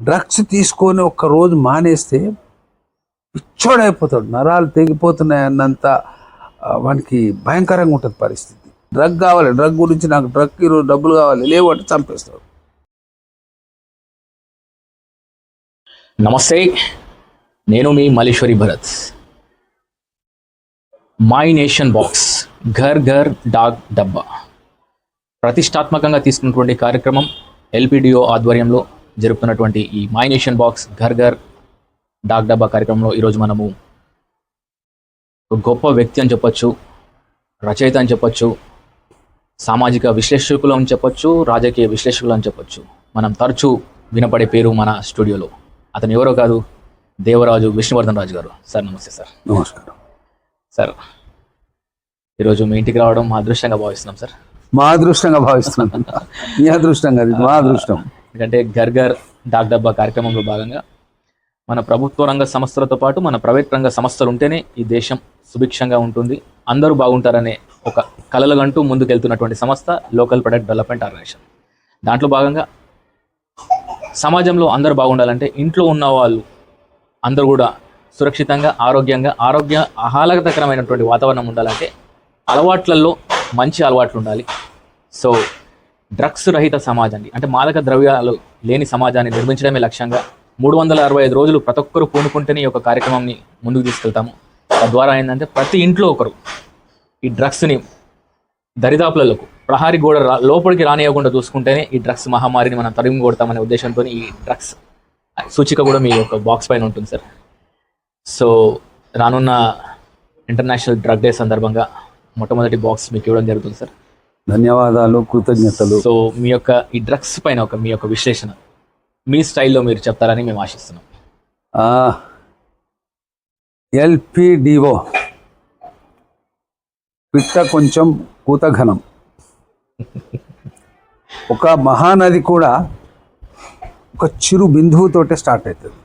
Drugs తీసుకొని ఒక్కరోజు మానేస్తే పిచ్చోడైపోతాడు, నరాలు తెగిపోతున్నాయి అన్నంత వానికి భయంకరంగా ఉంటుంది పరిస్థితి. డ్రగ్ కావాలి, డ్రగ్ గురించి నాకు డ్రగ్ ఈరోజు డబ్బులు కావాలి, లేవు అంటే చంపేస్తాడు. నమస్తే, నేను మీ Malleshwari Bharat. My nation box ghar ghar డాగ్ డబ్బా ప్రతిష్టాత్మకంగా తీసుకున్నటువంటి కార్యక్రమం ఎల్పిడిఓ ఆధ్వర్యంలో జరుపుతున్నటువంటి ఈ my nation box ghar ghar డాగ్ డబ్బా కార్యక్రమంలో ఈరోజు మనము ఒక గొప్ప వ్యక్తి అని చెప్పొచ్చు, రచయిత అని చెప్పొచ్చు, సామాజిక విశ్లేషకులు అని చెప్పొచ్చు, రాజకీయ విశ్లేషకులు అని చెప్పొచ్చు. మనం తరచూ వినపడే పేరు మన స్టూడియోలో. అతను ఎవరో కాదు, దేవరాజు విష్ణువర్ధన్ రాజు గారు. సార్ నమస్తే. సార్ నమస్కారం. సార్, ఈరోజు మీ ఇంటికి రావడం మా అదృష్టంగా భావిస్తున్నాం సార్. మా అదృష్టంగా భావిస్తున్నాం. మీ అదృష్టం కాదు, మా అదృష్టం. ఎందుకంటే ఘర్ ఘర్ డాగ్ డబ్బా కార్యక్రమంలో భాగంగా మన ప్రభుత్వ రంగ సంస్థలతో పాటు మన ప్రైవేట్ రంగ సంస్థలు ఉంటేనే ఈ దేశం సుభిక్షంగా ఉంటుంది, అందరూ బాగుంటారనే ఒక కలలుగంటూ ముందుకెళ్తున్నటువంటి సంస్థ లోకల్ ప్రొడక్ట్ డెవలప్మెంట్ ఆర్గనైజేషన్. దాంట్లో భాగంగా సమాజంలో అందరూ బాగుండాలంటే ఇంట్లో ఉన్న వాళ్ళు అందరూ కూడా సురక్షితంగా ఆహ్లాదకరమైనటువంటి వాతావరణం ఉండాలంటే అలవాట్లలో మంచి అలవాట్లు ఉండాలి. సో డ్రగ్స్ రహిత సమాజాన్ని, అంటే మాదక ద్రవ్యాలు లేని సమాజాన్ని నిర్మించడమే లక్ష్యంగా 365 రోజులు ప్రతి ఒక్కరు పూనుకుంటేనే ఈ యొక్క కార్యక్రమాన్ని ముందుకు తీసుకెళ్తాము. తద్వారా ఏంటంటే ప్రతి ఇంట్లో ఒకరు ఈ డ్రగ్స్ని దరిదాపులకు ప్రహారీ గోడ లోపలికి రానియకుండా చూసుకుంటేనే ఈ డ్రగ్స్ మహమ్మారిని మనం తరిమి కొడతామనే ఉద్దేశంతో ఈ డ్రగ్స్ సూచిక కూడా మీ యొక్క బాక్స్ పైన ఉంటుంది సార్. సో రానున్న ఇంటర్నేషనల్ డ్రగ్ డే సందర్భంగా మొట్టమొదటి బాక్స్ మీకు ఇవ్వడం జరుగుతుంది సార్. ధన్యవాదాలు, కృతజ్ఞతలు. సో మీ యొక్క ఈ డ్రగ్స్ పైన మీ యొక్క విశ్లేషణ మీ స్టైల్లో మీరు చెప్తారని మేము ఆశిస్తున్నాం. ఎల్పిడిఓ పిట్ట కొంచెం కూతఘనం. ఒక మహానది కూడా ఒక చిరు బిందువుతోటే స్టార్ట్ అవుతుంది.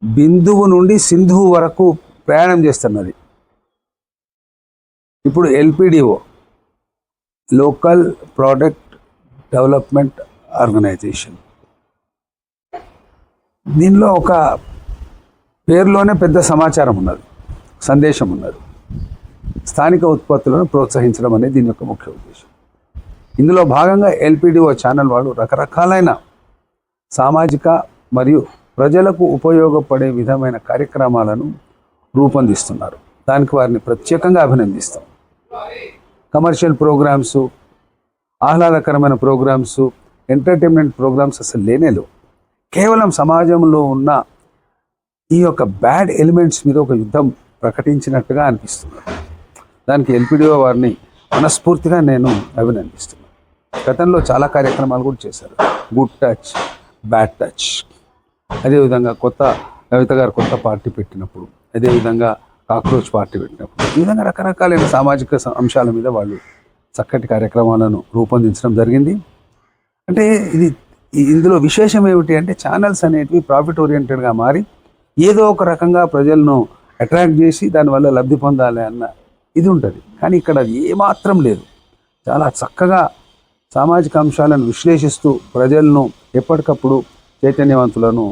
బిందువు నుండి సింధువు వరకు ప్రయాణం చేస్తున్నది. ఇప్పుడు LPDO local product development organisation. దీనిలో ఒక పేరులోనే పెద్ద సమాచారం ఉన్నది, సందేశం ఉన్నది. స్థానిక ఉత్పత్తులను ప్రోత్సహించడం అనేది దీని యొక్క ముఖ్య ఉద్దేశం. ఇందులో భాగంగా ఎల్పిడిఓ ఛానల్ వాళ్ళు రకరకాలైన సామాజిక మరియు ప్రజలకు ఉపయోగపడే విధమైన కార్యక్రమాలను రూపొందిస్తున్నారు. దానికి వారిని ప్రత్యేకంగా అభినందిస్తాం. కమర్షియల్ ప్రోగ్రామ్స్, ఆహ్లాదకరమైన ప్రోగ్రామ్స్, ఎంటర్టైన్మెంట్ ప్రోగ్రామ్స్ అసలు లేనేలేవు. కేవలం సమాజంలో ఉన్న ఈ యొక్క బ్యాడ్ ఎలిమెంట్స్ మీద ఒక యుద్ధం ప్రకటించినట్టుగా అనిపిస్తుంది. దానికి ఎల్పిడిఓ వారిని మనస్ఫూర్తిగా నేను అభినందిస్తున్నాను. గతంలో చాలా కార్యక్రమాలు కూడా చేశారు, గుడ్ టచ్, బ్యాడ్ టచ్. అదేవిధంగా కవిత గారు కొత్త పార్టీ పెట్టినప్పుడు, అదేవిధంగా కాక్రోచ్ పార్టీ పెట్టినప్పుడు, ఈ విధంగా రకరకాలైన సామాజిక అంశాల మీద వాళ్ళు చక్కటి కార్యక్రమాలను రూపొందించడం జరిగింది. అంటే ఇందులో విశేషం ఏమిటి అంటే ఛానల్స్ అనేటివి ప్రాఫిట్ ఓరియంటెడ్గా మారి ఏదో ఒక రకంగా ప్రజలను అట్రాక్ట్ చేసి దానివల్ల లబ్ధి పొందాలి అన్న ఇది ఉంటుంది. కానీ ఇక్కడ అది ఏమాత్రం లేదు. చాలా చక్కగా సామాజిక అంశాలను విశ్లేషిస్తూ ప్రజలను ఎప్పటికప్పుడు చైతన్యవంతులను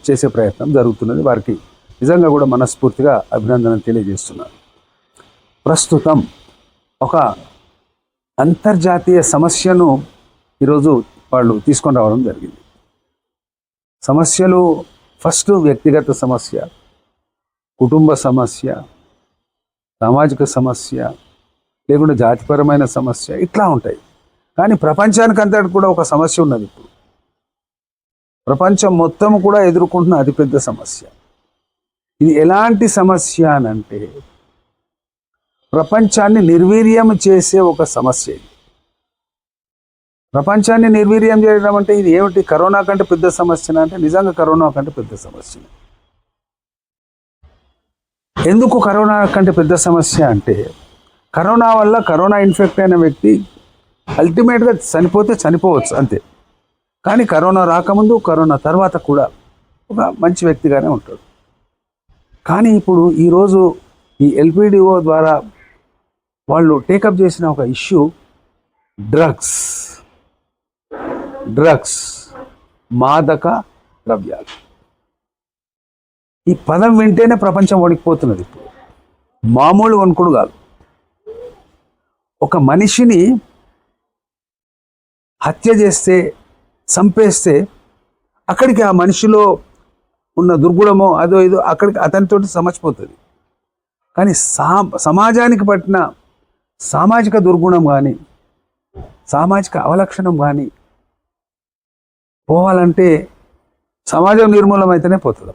చేసే ప్రయత్నం జరుగుతున్నది. వారికి నిజంగా కూడా మనస్ఫూర్తిగా అభినందన తెలియజేస్తున్నారు. ప్రస్తుతం ఒక అంతర్జాతీయ సమస్యను ఈరోజు వాళ్ళు తీసుకొని రావడం జరిగింది. సమస్యలు ఫస్ట్ వ్యక్తిగత సమస్య, కుటుంబ సమస్య, సామాజిక సమస్య, లేకుంటే జాతిపరమైన సమస్య, ఇట్లా ఉంటాయి. కానీ ప్రపంచానికి అంతటి కూడా ఒక సమస్య ఉన్నది. ఇప్పుడు ప్రపంచం మొత్తం కూడా ఎదుర్కొంటున్న అతిపెద్ద సమస్య. ఇది ఎలాంటి సమస్య అనంటే ప్రపంచాన్ని నిర్వీర్యం చేసే ఒక సమస్య. ఇది ప్రపంచాన్ని నిర్వీర్యం చేయడం అంటే ఇది ఏమిటి? కరోనా కంటే పెద్ద సమస్యన అంటే నిజంగా కరోనా కంటే పెద్ద సమస్య. ఎందుకు కరోనా కంటే పెద్ద సమస్య అంటే కరోనా వల్ల కరోనా ఇన్ఫెక్ట్ అయిన వ్యక్తి అల్టిమేట్గా చనిపోవచ్చు అంతే. కానీ కరోనా రాకముందు, కరోనా తర్వాత కూడా ఒక మంచి వ్యక్తిగానే ఉంటాడు. కానీ ఇప్పుడు ఈరోజు ఈ ఎల్పిడిఓ ద్వారా వాళ్ళు టేకప్ చేసిన ఒక ఇష్యూ డ్రగ్స్. మాదక ద్రవ్యాలు. ఈ పదం వింటేనే ప్రపంచం వణికిపోతున్నది. ఇప్పుడు మామూలు వణుకుడు కాదు. ఒక మనిషిని హత్య చేస్తే, చంపేస్తే అక్కడికి ఆ మనిషిలో ఉన్న దుర్గుణమో అదో ఇదో అక్కడికి అతనితోటి సమర్చిపోతుంది. కానీ సమాజానికి పట్టిన సామాజిక దుర్గుణం కానీ, సామాజిక అవలక్షణం కానీ పోవాలంటే సమాజం నిర్మూలమైతేనే పోతుంది.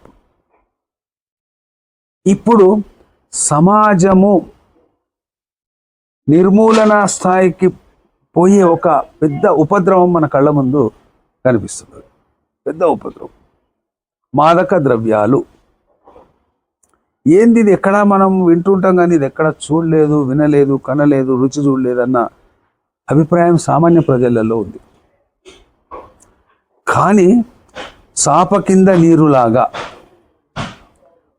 ఇప్పుడు సమాజము నిర్మూలన స్థాయికి పోయే ఒక పెద్ద ఉపద్రవం మన కళ్ళ ముందు కనిపిస్తుంది. పెద్ద ఉపద్రవం మాదక ద్రవ్యాలు. ఏంది ఇది? ఎక్కడ మనం వింటుంటాం కానీ ఇది ఎక్కడ చూడలేదు, వినలేదు, కనలేదు, రుచి చూడలేదు అన్న అభిప్రాయం సామాన్య ప్రజలలో ఉంది. కానీ చాప కింద నీరులాగా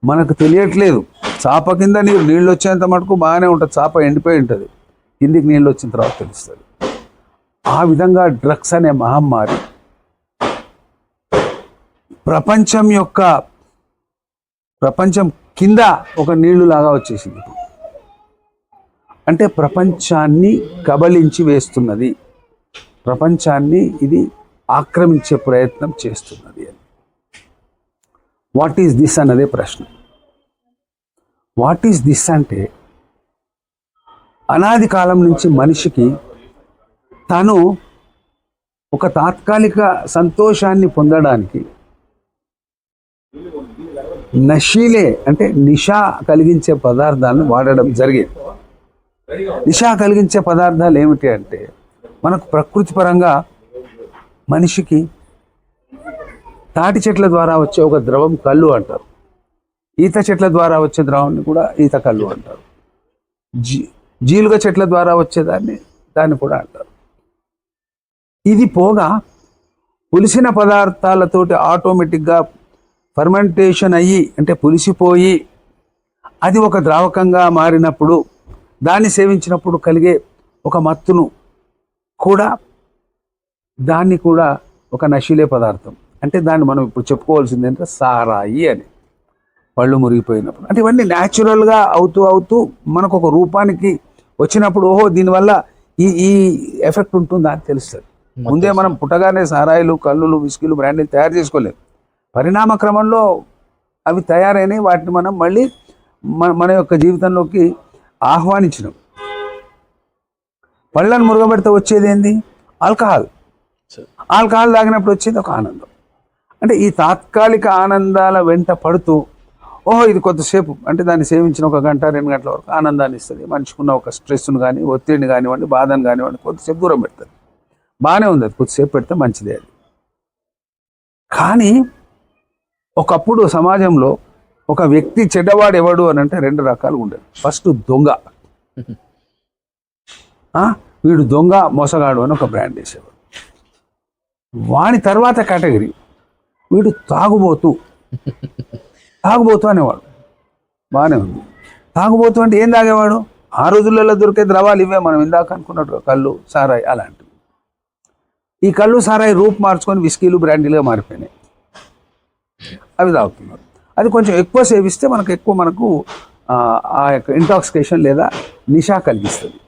మనకు తెలియట్లేదు. చాప కింద నీళ్ళు వచ్చేంత మటుకు బాగానే ఉంటుంది, చాప ఎండిపోయి ఉంటుంది, కిందికి నీళ్ళు వచ్చిన తర్వాత తెలుస్తుంది. ఆ విధంగా డ్రగ్స్ అనే మహమ్మారి ప్రపంచం కింద ఒక నీళ్లులాగా వచ్చేసింది. అంటే ప్రపంచాన్ని కబళించి వేస్తున్నది, ప్రపంచాన్ని ఇది ఆక్రమించే ప్రయత్నం చేస్తున్నది అని. వాట్ ఈస్ దిస్ అన్నదే ప్రశ్న. వాట్ ఈస్ దిస్ అంటే అనాది కాలం నుంచి మనిషికి తను ఒక తాత్కాలిక సంతోషాన్ని పొందడానికి నషీలే అంటే నిషా కలిగించే పదార్థాలను వాడడం జరిగేది. నిషా కలిగించే పదార్థాలు ఏమిటి అంటే మనకు ప్రకృతి పరంగా మనిషికి తాటి చెట్ల ద్వారా వచ్చే ఒక ద్రవం కళ్ళు అంటారు. ఈత చెట్ల ద్వారా వచ్చే ద్రవాన్ని కూడా ఈత కళ్ళు అంటారు. జీలుగ చెట్ల ద్వారా దాన్ని కూడా అంటారు. ఇది పోగా పులిసిన పదార్థాలతోటి ఆటోమేటిక్గా ఫర్మెంటేషన్ అయ్యి అంటే పులిసిపోయి అది ఒక ద్రావకంగా మారినప్పుడు దాన్ని సేవించినప్పుడు కలిగే ఒక మత్తును కూడా దాన్ని కూడా ఒక నశీలే పదార్థం అంటే దాన్ని మనం ఇప్పుడు చెప్పుకోవాల్సింది అంటే సారాయి అని. పళ్ళు మురిగిపోయినప్పుడు అంటే ఇవన్నీ న్యాచురల్గా అవుతూ మనకు ఒక రూపానికి వచ్చినప్పుడు ఓహో దీనివల్ల ఈ ఎఫెక్ట్ ఉంటుందా అని తెలుస్తుంది. ముందే మనం పుట్టగానే సారాయిలు, కళ్ళులు, విస్కీలు, బ్రాండీలు తయారు చేసుకోలేదు. పరిణామ క్రమంలో అవి తయారైనవి. వాటిని మనం మళ్ళీ మన యొక్క జీవితంలోకి ఆహ్వానించినాం. పళ్ళను మురగబెడితే వచ్చేది ఏంది? ఆల్కహాల్ తాగినప్పుడు వచ్చేది ఒక ఆనందం. అంటే ఈ తాత్కాలిక ఆనందాల వెంట పడుతూ ఓహో ఇది కొద్దిసేపు అంటే దాన్ని సేవించిన 1 గంట 2 గంటల వరకు ఆనందాన్ని ఇస్తుంది. మనిషికున్న ఒక స్ట్రెస్ను కానీ, ఒత్తిడిని కానివ్వండి, బాధను కానివ్వండి కొద్దిసేపు దూరం పెడుతుంది. బాగానే ఉంది, అది కొద్దిసేపు పెడితే మంచిదే అది. కానీ ఒకప్పుడు సమాజంలో ఒక వ్యక్తి చెడ్డవాడు ఎవడు అని అంటే 2 రకాలు ఉండేవి. ఫస్ట్ దొంగ, వీడు దొంగ మోసగాడు అని ఒక బ్రాండ్ వేసేవాడు. వాని తర్వాత కేటగిరీ వీడు తాగుబోతు అనేవాడు. బాగానే ఉంది. తాగుబోతు అంటే ఏం తాగేవాడు? ఆ రోజులలో దొరికే ద్రవాలు ఇవే మనం ఇందాక అనుకున్నట్టు కళ్ళు, సారాయి అలాంటివి. ఈ కళ్ళు, సారాయి రూపు మార్చుకొని విస్కీలు, బ్రాండీలుగా మారిపోయినాయి. అవి తాగుతున్నారు. అది కొంచెం ఎక్కువ సేవిస్తే మనకు ఆ యొక్క ఇంటాక్సికేషన్ లేదా నిషా కలిగిస్తుంది.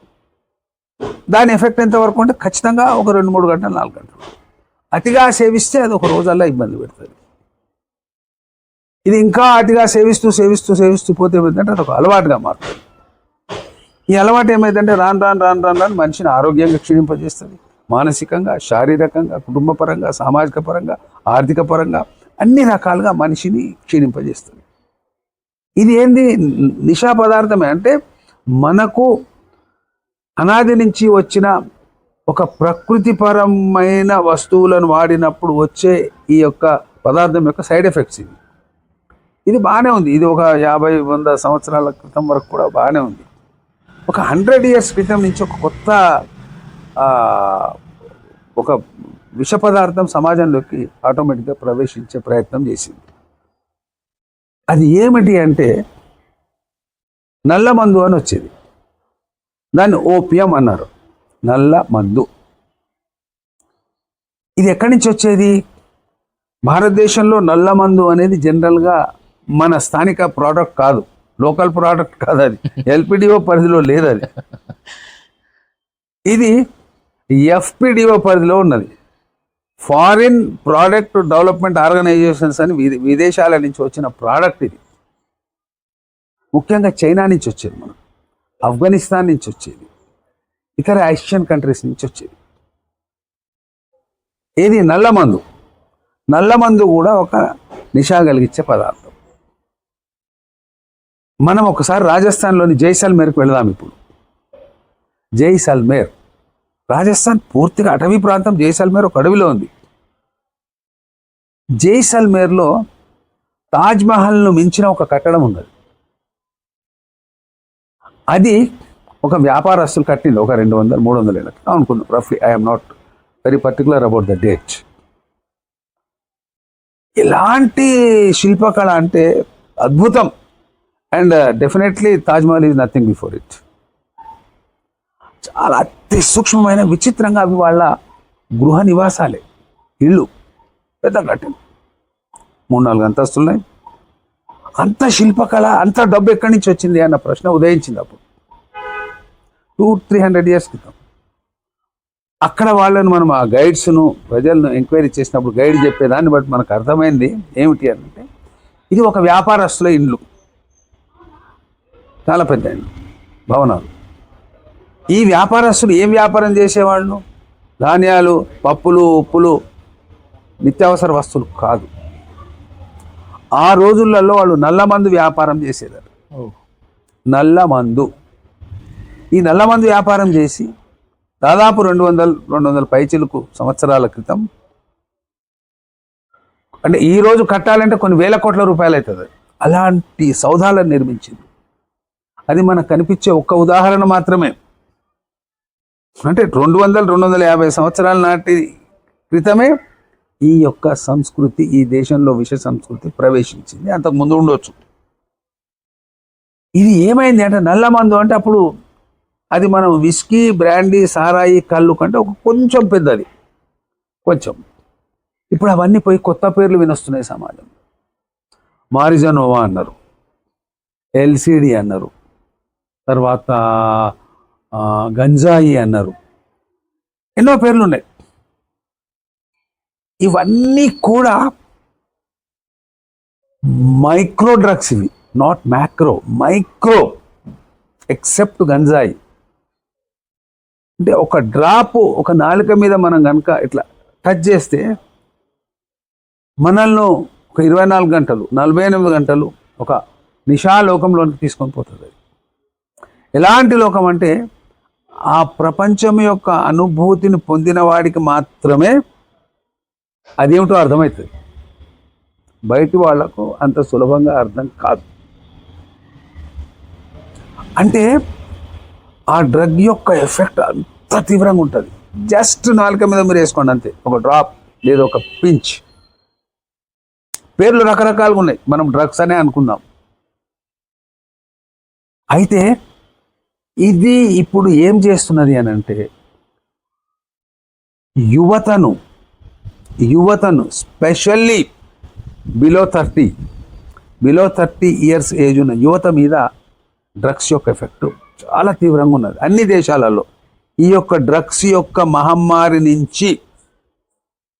దాని ఎఫెక్ట్ ఎంతవరకు అంటే ఖచ్చితంగా ఒక 2-3 గంటలు 4 గంటలు. అతిగా సేవిస్తే అది ఒక రోజల్లా ఇబ్బంది పెడుతుంది. ఇది ఇంకా అతిగా సేవిస్తూ పోతే ఏమైందంటే అది ఒక అలవాటుగా మారుతుంది. ఈ అలవాటు ఏమైందంటే రాను మనిషిని ఆరోగ్యంగా క్షీణింపజేస్తుంది. మానసికంగా, శారీరకంగా, కుటుంబపరంగా, సామాజిక పరంగా, ఆర్థిక పరంగా అన్ని రకాలుగా మనిషిని క్షీణింపజేస్తుంది. ఇది ఏంది? నిషా పదార్థమే. అంటే మనకు అనాది నుంచి వచ్చిన ఒక ప్రకృతిపరమైన వస్తువులను వాడినప్పుడు వచ్చే ఈ యొక్క పదార్థం యొక్క సైడ్ ఎఫెక్ట్స్ ఇది బాగానే ఉంది. ఇది ఒక 50-100 సంవత్సరాల క్రితం వరకు కూడా బాగానే ఉంది. ఒక 100 years క్రితం నుంచి ఒక కొత్త ఒక విష పదార్థం సమాజంలోకి ఆటోమేటిక్గా ప్రవేశించే ప్రయత్నం చేసింది. అది ఏమిటి అంటే నల్ల మందు అని వచ్చేది. దాన్ని ఓపియం అన్నారు, నల్ల మందు. ఇది ఎక్కడి నుంచి వచ్చేది? భారతదేశంలో నల్ల మందు అనేది జనరల్గా మన స్థానిక ప్రోడక్ట్ కాదు, లోకల్ ప్రోడక్ట్ కాదు, అది ఎల్పిడిఓ పరిధిలో లేదు, అది ఇది ఎఫ్పిడిఓ పరిధిలో ఉన్నది. ఫారిన్ ప్రోడక్ట్ డెవలప్మెంట్ ఆర్గనైజేషన్స్ అని విదేశాల నుంచి వచ్చిన ప్రోడక్ట్ ఇది. ముఖ్యంగా చైనా నుంచి వచ్చేది, మనం ఆఫ్ఘనిస్తాన్ నుంచి వచ్చేది, ఇతర ఏషియన్ కంట్రీస్ నుంచి వచ్చేది. ఇది నల్ల మందు. నల్ల మందు కూడా ఒక నిశా కలిగించే పదార్థం. మనం ఒకసారి రాజస్థాన్లోని జైసల్మేర్కి వెళదాం. ఇప్పుడు జైసల్మేర్, రాజస్థాన్ పూర్తిగా అటవీ ప్రాంతం. జైసల్మేర్ ఒక అడవిలో ఉంది. జైసల్మేర్లో తాజ్మహల్ను మించిన ఒక కట్టడం ఉన్నది. అది ఒక వ్యాపారస్తులు కట్టింది, ఒక 200-300 ఏళ్ళ క్రితం అనుకున్నాం రఫ్లీ. I'm not very particular about the date. ఇలాంటి శిల్పకళ అంటే అద్భుతం. And definitely Taj Mahal is nothing before it. చాలా అతి సూక్ష్మమైన, విచిత్రంగా అవి వాళ్ళ గృహ నివాసాలే, ఇళ్ళు. పెద్ద కట్టింది, 3-4 అంతస్తులున్నాయి. అంత శిల్పకళ, అంత డబ్బు ఎక్కడి నుంచి వచ్చింది అన్న ప్రశ్న ఉదయించింది అప్పుడు 200-300 years క్రితం. అక్కడ వాళ్ళను మనం, ఆ గైడ్స్ను, ప్రజలను ఎంక్వైరీ చేసినప్పుడు గైడ్ చెప్పేదాన్ని బట్టి మనకు అర్థమైంది ఏమిటి అంటే, ఇది ఒక వ్యాపారస్తుల ఇండ్లు, చాలా పెద్ద ఇండ్లు, భవనాలు. ఈ వ్యాపారస్తులు ఏం వ్యాపారం చేసేవాళ్ళు? ధాన్యాలు, పప్పులు, ఉప్పులు, నిత్యావసర వస్తువులు కాదు. ఆ రోజులలో వాళ్ళు నల్లమందు వ్యాపారం చేసేదారు. నల్లమందు. ఈ నల్లమందు వ్యాపారం చేసి దాదాపు 200 పైచిలకు సంవత్సరాల క్రితం, అంటే ఈ రోజు కట్టాలంటే కొన్ని వేల కోట్ల రూపాయలు అవుతుంది, అలాంటి సౌధాలను నిర్మించింది. అది మనకు కనిపించే ఒక్క ఉదాహరణ మాత్రమే. అంటే 200-250 సంవత్సరాల నాటి క్రితమే ఈ యొక్క సంస్కృతి, ఈ దేశంలో విష సంస్కృతి ప్రవేశించింది. అంతకు ముందు ఉండొచ్చు. ఇది ఏమైంది అంటే, నల్ల మందు అంటే అప్పుడు అది మనం విస్కీ, బ్రాండీ, సారాయి, కళ్ళు కంటే ఒక కొంచెం పెద్దది, కొంచెం. ఇప్పుడు అవన్నీ పోయి కొత్త పేర్లు వినొస్తున్నాయి సమాజం. మారిజనోవా అన్నారు, ఎల్సిడి అన్నారు, తర్వాత గంజాయి అన్నారు, ఎన్నో పేర్లు ఉన్నాయి. ఇవన్నీ కూడా మైక్రో డ్రగ్స్, ఇవి నాట్ మ్యాక్రో, మైక్రో. ఎక్సెప్ట్ గంజాయి అంటే ఒక డ్రాప్ ఒక నాలుక మీద మనం కనుక ఇట్లా టచ్ చేస్తే మనల్ని ఒక 24 గంటలు 48 గంటలు ఒక నిశాలోకంలోకి తీసుకొని పోతుంది. ఎలాంటి లోకం అంటే, ఆ ప్రపంచం యొక్క అనుభూతిని పొందిన వాడికి మాత్రమే అదేమిటో అర్థమవుతుంది. బయటి వాళ్లకు అంత సులభంగా అర్థం కాదు. అంటే ఆ డ్రగ్ యొక్క ఎఫెక్ట్ అంత తీవ్రంగా ఉంటుంది. జస్ట్ నాలుక మీద మీరు వేసుకోండి అంతే, ఒక డ్రాప్ లేదా ఒక పించ్. పేర్లు రకరకాలుగా ఉన్నాయి, మనం డ్రగ్స్ అనే అనుకుందాం. అయితే ఇది ఇప్పుడు ఏం చేస్తున్నది అని అంటే, యువతను స్పెషల్లీ బిలో 30 years ఏజ్ ఉన్న యువత మీద డ్రగ్స్ యొక్క ఎఫెక్ట్ చాలా తీవ్రంగా ఉన్నది. అన్ని దేశాలలో ఈ యొక్క డ్రగ్స్ యొక్క మహమ్మారి నుంచి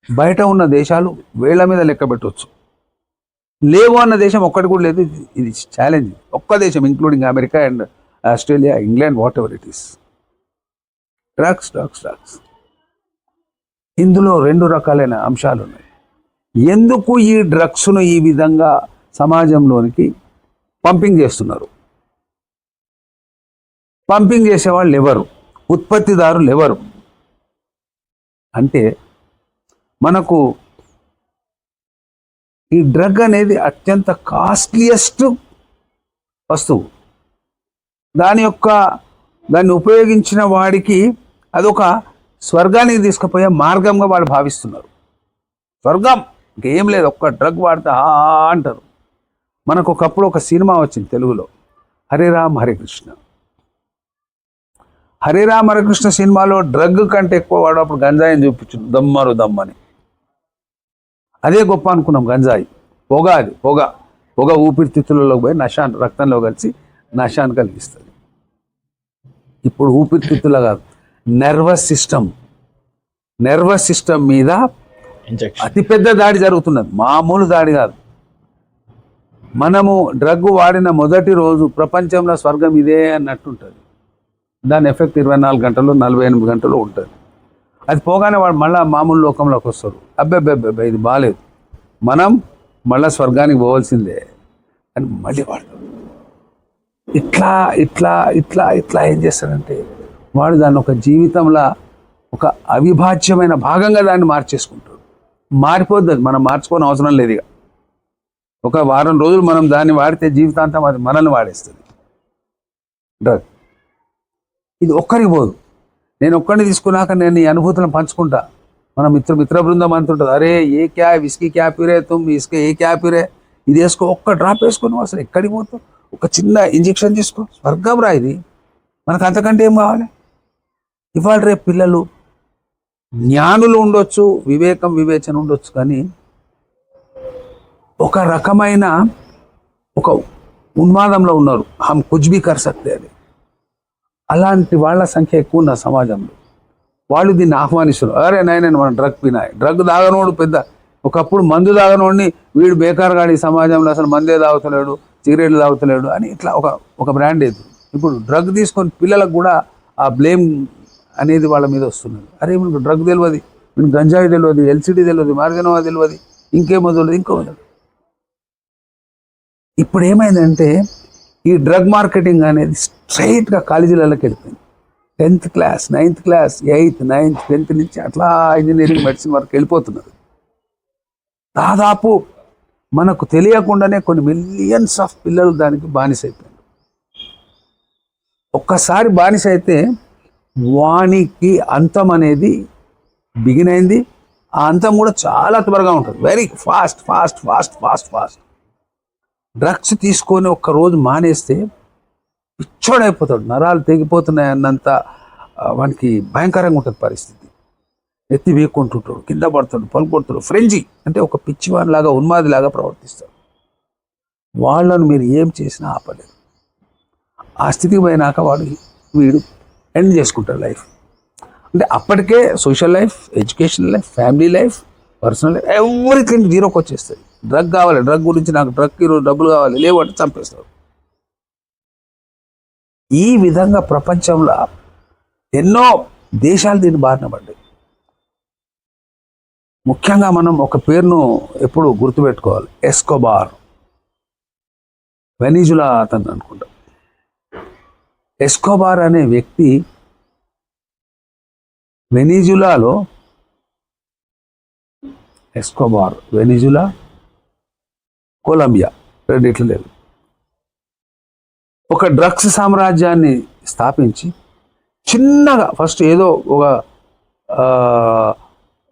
బయట ఉన్న దేశాలు వేళ్ల మీద లెక్క పెట్టవచ్చు. లేవు అన్న దేశం ఒక్కటి కూడా లేదు. ఇది ఛాలెంజ్. ఒక్క దేశం, including America and Australia, England, what ever it is. Drugs. ఇందులో 2 రకాలైన అంశాలు ఉన్నాయి. ఎందుకు ఈ డ్రగ్స్ను ఈ విధంగా సమాజంలోనికి పంపింగ్ చేస్తున్నారు? పంపింగ్ చేసేవాళ్ళు ఎవరు? ఉత్పత్తిదారులు ఎవరు? అంటే మనకు ఈ డ్రగ్ అనేది అత్యంత కాస్ట్లీయెస్ట్ వస్తువు. దాన్ని ఉపయోగించిన వాడికి అదొక స్వర్గానికి తీసుకుపోయే మార్గంగా వాళ్ళు భావిస్తున్నారు. స్వర్గం ఇంకేం లేదు, ఒక్క డ్రగ్ వాడితే అంటారు. మనకు ఒకప్పుడు ఒక సినిమా వచ్చింది తెలుగులో, హరే రామ్ హరే కృష్ణ. హరే రామ్ హరే కృష్ణ సినిమాలో డ్రగ్ కంటే ఎక్కువ వాడు అప్పుడు గంజాయిని చూపించు, దమ్మని. అదే గొప్ప అనుకున్నాం. గంజాయి పొగ, అది పొగ ఊపిరితిత్తులలోకి పోయి నశాన్ని రక్తంలో కలిసి నశాన్ని కలిగిస్తుంది. ఇప్పుడు ఊపిరితిత్తుల కాదు, నర్వస్ సిస్టమ్ మీద ఇంజెక్షన్. అతిపెద్ద దాడి జరుగుతున్నది, మామూలు దాడి కాదు. మనము డ్రగ్ వాడిన మొదటి రోజు ప్రపంచంలో స్వర్గం ఇదే అన్నట్టుంటుంది. దాని ఎఫెక్ట్ 24 గంటలు 48 గంటలు ఉంటుంది. అది పోగానే వాడు మళ్ళీ మామూలు లోకంలోకి వస్తారు. అబ్బెబ్బెబ్బెబ్బే ఇది బాగాలేదు, మనం మళ్ళీ స్వర్గానికి పోవాల్సిందే అని మళ్ళీ వాడతాడు. ఇట్లా ఇట్లా ఇట్లా ఇట్లా ఏం చేస్తాడంటే వాడు దాన్ని ఒక జీవితంలో ఒక అవిభాజ్యమైన భాగంగా దాన్ని మార్చేసుకుంటాడు. మారిపోద్ది అది, మనం మార్చుకోని అవసరం లేదు. ఇక ఒక వారం రోజులు మనం దాన్ని వాడితే జీవితాంతం అది మనల్ని వాడేస్తుంది డ్రగ్. ఇది ఒక్కరికి పోదు. నేను ఒక్కడిని తీసుకున్నాక నేను ఈ అనుభూతులను పంచుకుంటా. మన మిత్ర బృందం అంటుంటుంది, అరే ఏ క్యా విస్కీ క్యా పిరే తుమ్, ఇసుక ఏ క్యా పిరే, ఇది వేసుకో, ఒక్క డ్రాప్ వేసుకొని అసలు ఎక్కడికి పోతావు, ఒక చిన్న ఇంజెక్షన్ తీసుకో, స్వర్గం రా ఇది, మనకు అంతకంటే ఏం కావాలి. ఇవాళ రేపు పిల్లలు జ్ఞానులు ఉండొచ్చు, వివేచన ఉండొచ్చు, కానీ ఒక రకమైన ఒక ఉన్మాదంలో ఉన్నారు. హమ్ కుచ్ భీ కర్ సక్తే అని. అలాంటి వాళ్ళ సంఖ్య ఎక్కువ ఉన్న సమాజంలో. వాళ్ళు దీన్ని ఆహ్వానిస్తున్నారు. అరే నైనా మనం డ్రగ్ పినాయి, డ్రగ్ తాగనోడు పెద్ద, ఒకప్పుడు మందు తాగనోడిని వీడు బేకారుగాడు, ఈ సమాజంలో అసలు మందే తాగుతలేడు, సిగరెట్లు తాగుతలేడు అని ఇట్లా ఒక బ్రాండ్ ఏది. ఇప్పుడు డ్రగ్ తీసుకొని పిల్లలకు కూడా ఆ బ్లేమ్ అనేది వాళ్ళ మీద వస్తున్నది. అరే మీకు డ్రగ్ తెలియదు, మీకు గంజాయి తెలియదు, ఎల్సిడి తెలియదు, మార్గనవా తెలియదు, ఇంకేమో తెలియదు, ఇంకో తెలియదు. ఇప్పుడు ఏమైందంటే ఈ డ్రగ్ మార్కెటింగ్ అనేది స్ట్రైట్గా కాలేజీలలోకి వెళ్ళిపోయింది. 10th class 9th class 8th 9th 10th నుంచి అట్లా ఇంజనీరింగ్ మెడిసిన్ వరకు వెళ్ళిపోతున్నారు. దాదాపు మనకు తెలియకుండానే కొన్ని మిలియన్స్ ఆఫ్ పిల్లలు దానికి బానిస అయిపోయారు. ఒక్కసారి బానిస అయితే వానికి అంతం అనేది బిగిన్ అయింది. ఆ అంతం కూడా చాలా త్వరగా ఉంటుంది, వెరీ ఫాస్ట్. డ్రగ్స్ తీసుకొని ఒక్కరోజు మానేస్తే పిచ్చోడైపోతాడు, నరాలు తెగిపోతున్నాయి అన్నంత వానికి భయంకరంగా ఉంటుంది పరిస్థితి. ఎత్తి వీక్కుంటుంటాడు, కింద పడతాడు, పలుకొడతాడు, ఫ్రెంజీ అంటే ఒక పిచ్చివానిలాగా ఉన్మాదిలాగా ప్రవర్తిస్తాడు. వాళ్ళను మీరు ఏం చేసినా ఆపలేదు. ఆ స్థితికి పోయినాక వీడు ఎండ్ చేసుకుంటాడు లైఫ్. అంటే అప్పటికే social life, education life, family life, personal life, everything జీరోకి వచ్చేస్తుంది. డ్రగ్ కావాలి, డ్రగ్ గురించి నాకు డ్రగ్ ఈరోజు డబ్బులు కావాలి, లేవంటే చంపేస్తారు. ఈ విధంగా ప్రపంచంలో ఎన్నో దేశాలు దీన్ని బారిన పడ్డాయి. ముఖ్యంగా మనం ఒక పేరును ఎప్పుడు గుర్తుపెట్టుకోవాలి, ఎస్కోబార్. వెనిజులా అతను అనుకుంటా. ఎస్కోబార్ అనే వ్యక్తి వెనిజులాలో, ఎస్కోబార్ వెనిజులా, కొలంబియా రెండిట్లు లేదు, ఒక డ్రగ్స్ సామ్రాజ్యాన్ని స్థాపించి చిన్నగా ఫస్ట్ ఏదో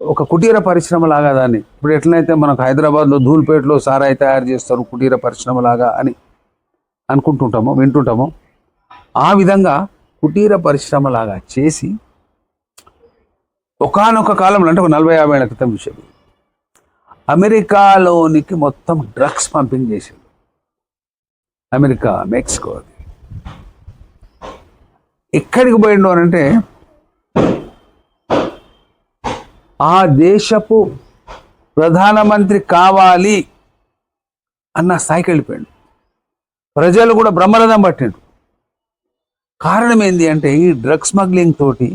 ఒక కుటీర పరిశ్రమ లాగా దాన్ని, ఇప్పుడు ఎట్లయితే మనకు హైదరాబాద్లో ధూల్పేటలో సారాయి తయారు చేస్తారు కుటీర పరిశ్రమ లాగా అని అనుకుంటుంటామో వింటుంటామో, ఆ విధంగా కుటీర పరిశ్రమ లాగా చేసి ఒకానొక కాలంలో, అంటే ఒక 40-50 ఏళ్ల క్రితం విషయం, అమెరికాలోనికి మొత్తం డ్రగ్స్ పంపింగ్ చేసింది. అమెరికా, మెక్సికో, ఎక్కడికి పోయిండు అని అంటే ఆ దేశపు ప్రధానమంత్రి కావాలి అన్న స్థాయికి వెళ్ళిపోయాడు. ప్రజలు కూడా బ్రహ్మరథం పట్టిండు. కారణం ఏంటి అంటే ఈ డ్రగ్ స్మగ్లింగ్ తోటి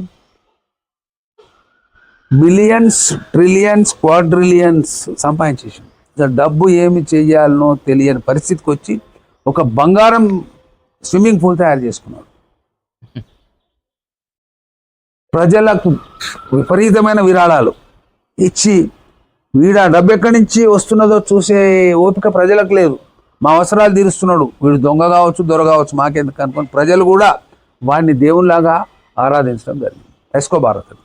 మిలియన్స్, ట్రిలియన్స్, క్వాడ్రిలియన్స్ సంపాదించేసింది. డబ్బు ఏమి చేయాలనో తెలియని పరిస్థితికి వచ్చి ఒక బంగారం స్విమ్మింగ్ పూల్ తయారు చేసుకున్నాడు. ప్రజలకు విపరీతమైన విరాళాలు ఇచ్చి వీడు ఆ డబ్బు ఎక్కడి నుంచి వస్తున్నదో చూసే ఓపిక ప్రజలకు లేదు. మా అవసరాలు తీరుస్తున్నాడు, వీడు దొంగ కావచ్చు, దొర కావచ్చు, మాకెందుకు అనుకుని ప్రజలు కూడా వాడిని దేవునిలాగా ఆరాధించడం జరిగింది. ఎస్కోబార్ అతను.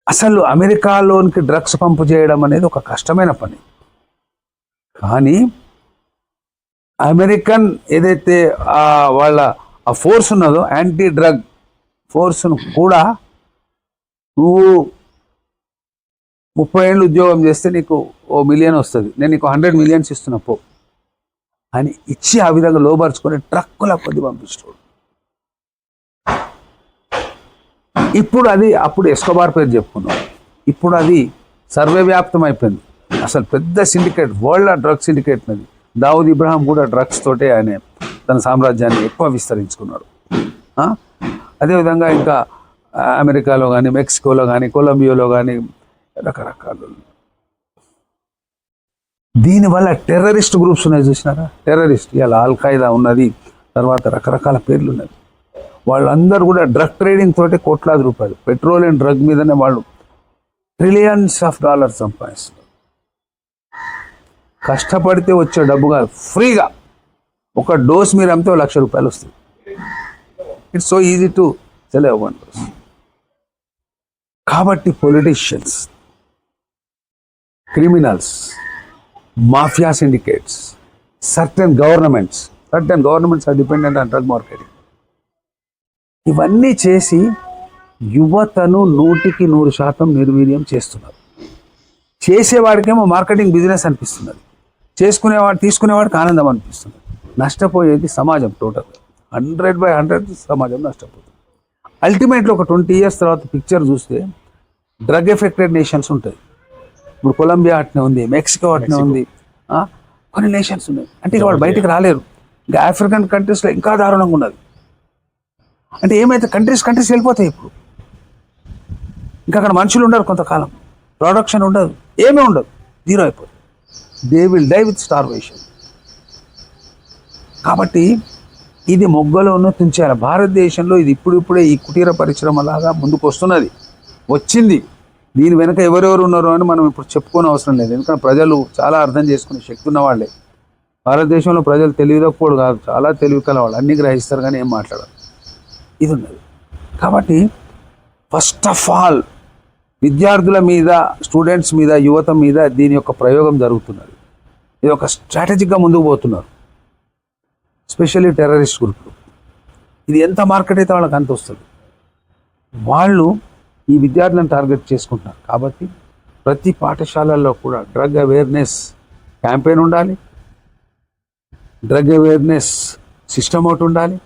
అసలు అమెరికాలోనికి డ్రగ్స్ పంపు చేయడం అనేది ఒక కష్టమైన పని. కానీ అమెరికన్ ఏదైతే వాళ్ళ ఆ ఫోర్స్ ఉన్నదో, యాంటీ డ్రగ్ ఫోర్స్ను కూడా నువ్వు 30 ఏళ్ళు ఉద్యోగం చేస్తే నీకు 1 మిలియన్ వస్తుంది, నేను నీకు 100 మిలియన్స్ ఇస్తున్నా పో అని ఇచ్చి ఆ విధంగా లోపరుచుకొని ట్రక్కుల కొద్ది పంపిస్తాడు. ఇప్పుడు అది అప్పుడు ఎస్కోబార్ పేరు చెప్పుకున్నాం, ఇప్పుడు అది సర్వవ్యాప్తం అయిపోయింది. అసలు పెద్ద సిండికేట్, వరల్డ్ డ్రగ్ సిండికేట్ నది. దావుద్ ఇబ్రాహిం కూడా డ్రగ్స్ తోటే ఆయన తన సామ్రాజ్యాన్ని ఎక్కువ విస్తరించుకున్నాడు. అదేవిధంగా ఇంకా అమెరికాలో కానీ, మెక్సికోలో కానీ, కొలంబియాలో కానీ రకరకాలు. దీనివల్ల టెర్రరిస్ట్ గ్రూప్స్ ఉన్నాయి చూసినారా, టెర్రరిస్ట్ ఇలా అల్ ఖైదా ఉన్నది, తర్వాత రకరకాల పేర్లు ఉన్నాయి. వాళ్ళందరూ కూడా డ్రగ్ ట్రేడింగ్ తోటి కోట్లాది రూపాయలు, పెట్రోల్ అండ్ డ్రగ్ మీదనే వాళ్ళు ట్రిలియన్స్ ఆఫ్ డాలర్స్ సంపాదిస్తున్నారు. కష్టపడితే వచ్చే డబ్బు కాదు, ఫ్రీగా ఒక డోస్ మీరు అమ్మితే 1 లక్ష రూపాయలు వస్తుంది. It's so easy to sell one dose. కాబట్టి politicians, criminals, mafia syndicates, certain governments are dependent on drug marketing. ఇవన్నీ చేసి యువతను 100% నిర్వీర్యం చేస్తున్నారు. చేసేవాడికేమో మార్కెటింగ్ బిజినెస్ అనిపిస్తున్నది, తీసుకునేవాడికి ఆనందం అనిపిస్తుంది. నష్టపోయేది సమాజం. టోటల్ 100/100 సమాజం నష్టపోతుంది. అల్టిమేట్లీ ఒక 20 years తర్వాత పిక్చర్ చూస్తే డ్రగ్ ఎఫెక్టెడ్ నేషన్స్ ఉంటాయి. ఇప్పుడు కొలంబియా అట్నే ఉంది, మెక్సికో అట్నే ఉంది, కొన్ని నేషన్స్ ఉన్నాయి. అంటే ఇక వాళ్ళు బయటికి రాలేరు. ఇంకా ఆఫ్రికన్ కంట్రీస్లో ఇంకా దారుణంగా ఉన్నది. అంటే ఏమైతే కంట్రీస్ వెళ్ళిపోతాయి. ఇప్పుడు ఇంకా అక్కడ మనుషులు ఉండరు, కొంతకాలం ప్రొడక్షన్ ఉండదు, ఏమీ ఉండదు, జీరో అయిపోతుంది. They will die with starvation. కాబట్టి ఇది మొగ్గలోనూ తుంచేయాలి. భారతదేశంలో ఇది ఇప్పుడిప్పుడే ఈ కుటీర పరిశ్రమ లాగా ముందుకు వచ్చింది. దీని వెనక ఎవరెవరు ఉన్నారో అని మనం ఇప్పుడు చెప్పుకోని అవసరం లేదు, ఎందుకంటే ప్రజలు చాలా అర్థం చేసుకునే శక్తి ఉన్న వాళ్ళే. భారతదేశంలో ప్రజలు తెలివితక్కువడు కాదు, చాలా తెలివి కల వాళ్ళు, అన్ని గ్రహిస్తారు కానీ ఏం మాట్లాడరు. ఇది ఉన్నది. కాబట్టి ఫస్ట్ ఆఫ్ ఆల్ విద్యార్థుల మీద, స్టూడెంట్స్ మీద, యువత మీద దీని యొక్క ప్రయోగం జరుగుతున్నది. ఇది ఒక స్ట్రాటజిక్గా ముందుకు పోతున్నారు, స్పెషల్లీ టెర్రరిస్ట్ గ్రూపులు. ఇది ఎంత మార్కెట్ అయితే వాళ్ళకి అంత వస్తుంది. వాళ్ళు ఈ విద్యార్థులను టార్గెట్ చేసుకుంటున్నారు. కాబట్టి ప్రతి పాఠశాలల్లో కూడా డ్రగ్ అవేర్నెస్ క్యాంపెయిన్ ఉండాలి, డ్రగ్ అవేర్నెస్ సిస్టమ్ ఒకటి ఉండాలి,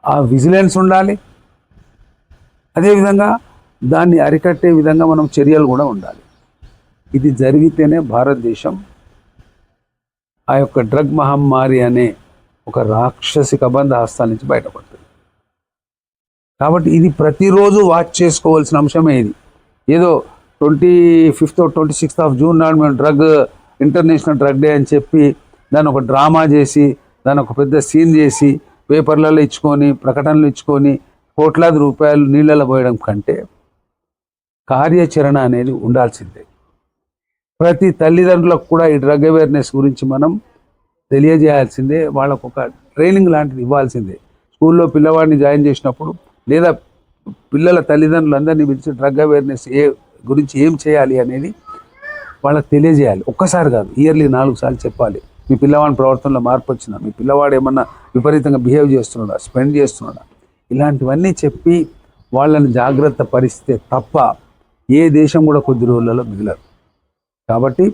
ఆ విజిలెన్స్ ఉండాలి. అదేవిధంగా దాన్ని అరికట్టే విధంగా మనం చర్యలు కూడా ఉండాలి. ఇది జరిగితేనే భారతదేశం ఆ యొక్క డ్రగ్ మహమ్మారి అనే ఒక రాక్షసి కబంధ హస్తాల నుంచి బయటపడుతుంది. కాబట్టి ఇది ప్రతిరోజు వాచ్ చేసుకోవాల్సిన అంశమే. ఇది ఏదో 25th or 26th June నాడు మేము ఇంటర్నేషనల్ డ్రగ్ డే అని చెప్పి దాన్ని ఒక డ్రామా చేసి, దాన్ని ఒక పెద్ద సీన్ చేసి, పేపర్లలో ఇచ్చుకొని, ప్రకటనలు ఇచ్చుకొని కోట్లాది రూపాయలు నీళ్ళలో పోయడం కంటే కార్యాచరణ అనేది ఉండాల్సిందే. ప్రతి తల్లిదండ్రులకు కూడా ఈ డ్రగ్ అవేర్నెస్ గురించి మనం తెలియజేయాల్సిందే, వాళ్ళకు ఒక ట్రైనింగ్ లాంటిది ఇవ్వాల్సిందే. స్కూల్లో పిల్లవాడిని జాయిన్ చేసినప్పుడు లేదా పిల్లల తల్లిదండ్రులందరినీ పిలిచి డ్రగ్ అవేర్నెస్ గురించి ఏం చేయాలి అనేది వాళ్ళకి తెలియజేయాలి. ఒక్కసారి కాదు, ఇయర్లీ 4 సార్లు చెప్పాలి. మీ పిల్లవాడి ప్రవర్తనలో మార్పు వచ్చినా, మీ పిల్లవాడు ఏమన్నా విపరీతంగా బిహేవ్ చేస్తున్నాడా, స్పెండ్ చేస్తున్నాడా, ఇలాంటివన్నీ చెప్పి వాళ్ళని జాగ్రత్త పరిస్తే తప్ప ఏ దేశం కూడా కొద్ది రోజులలో మిగలదు. కాబట్టి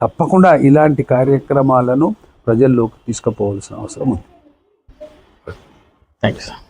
తప్పకుండా ఇలాంటి కార్యక్రమాలను ప్రజల్లోకి తీసుకుపోవాల్సిన అవసరం ఉంది. Thank you sir.